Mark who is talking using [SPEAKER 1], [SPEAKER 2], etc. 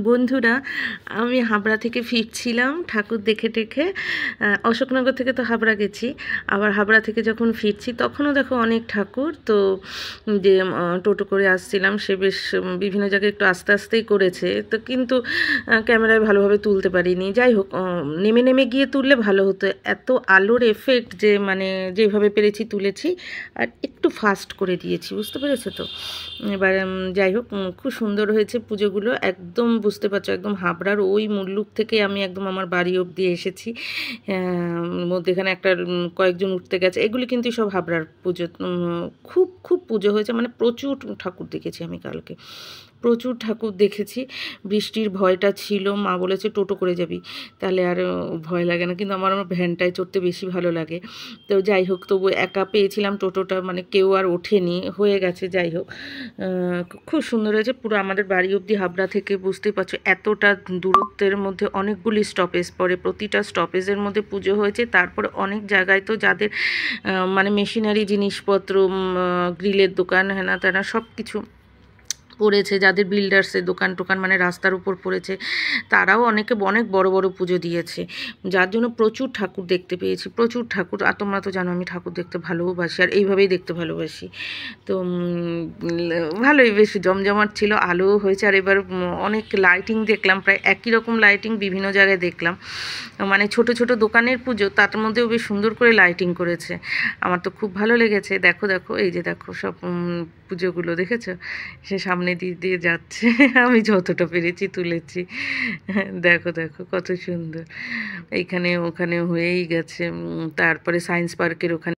[SPEAKER 1] বন্ধুরা, আমি হাবড়া থেকে ফিরছিলাম ঠাকুর দেখে টেখে। অশোকনগর থেকে তো হাবড়া গেছি, আবার হাবড়া থেকে যখন ফিরছি তখনও দেখো অনেক ঠাকুর। তো যে টোটো করে আসছিলাম, সে বেশ বিভিন্ন জায়গায় একটু আস্তে আস্তেই করেছে, তো কিন্তু ক্যামেরায় ভালোভাবে তুলতে পারিনি। যাই হোক, নেমে নেমে গিয়ে তুললে ভালো হতো। এত আলোর এফেক্ট যে মানে যেভাবে পেরেছি তুলেছি, আর একটু ফাস্ট করে দিয়েছি, বুঝতে পেরেছো তো। এবার যাই হোক, খুব সুন্দর হয়েছে পুজোগুলো। একদম বুঝতে পারছো, একদম হাবড়ার ওই মুল্লুক থেকে আমি একদম আমার বাড়ি অবধি এসেছি। মধ্যেখানে একটা কয়েকজন উঠতে গেছে, এগুলি কিন্তু সব হাবড়ার পুজো। খুব খুব পুজো হয়েছে, মানে প্রচুর ঠাকুর দেখেছি আমি কালকে, প্রচুর ঠাকুর দেখেছি। বৃষ্টির ভয়টা ছিল, মা বলেছে টোটো করে যাবি, তাহলে আর ভয় লাগে না, কিন্তু আমার ভ্যানটায় চড়তে বেশি ভালো লাগে। তো যাই হোক, তবু একা পেয়েছিলাম টোটোটা, মানে কেউ আর ওঠেনি, হয়ে গেছে। যাই হোক, খুব সুন্দর হয়েছে। পুরো আমাদের বাড়ি অবধি হাবড়া থেকে, বুঝতেই পারছো এতটা দূরত্বের মধ্যে অনেকগুলি স্টপেজ পড়ে, প্রতিটা স্টপেজের মধ্যে পুজো হয়েছে। তারপরে অনেক জায়গায় তো যাদের মানে মেশিনারি জিনিসপত্র, গ্রিলের দোকান, হ্যানা ত্যানা সব কিছু পড়েছে, যাদের বিল্ডার্সের দোকান টোকান মানে রাস্তার উপর পড়েছে, তারাও অনেক বড় বড় পুজো দিয়েছে, যার জন্য প্রচুর ঠাকুর দেখতে পেয়েছি, প্রচুর ঠাকুর। আর তোমরা তো জানো আমি ঠাকুর দেখতে ভালোবাসি, আর এইভাবেই দেখতে ভালোবাসি। তো ভালোই বেশ জমজমাট ছিল, আলো হয়েছে। আর এবার অনেক লাইটিং দেখলাম, প্রায় একই রকম লাইটিং বিভিন্ন জায়গায় দেখলাম। মানে ছোট ছোট দোকানের পুজো, তার মধ্যেও বেশ সুন্দর করে লাইটিং করেছে। আমার তো খুব ভালো লেগেছে। দেখো দেখো, এই যে দেখো সব পুজোগুলো দেখেছো, সে সামনে দিয়ে দিয়ে যাচ্ছে। আমি যতটা পেরেছি তুলেছি। দেখো দেখো কত সুন্দর, এইখানে ওখানে হয়েই গেছে। তারপরে সায়েন্স পার্কের ওখানে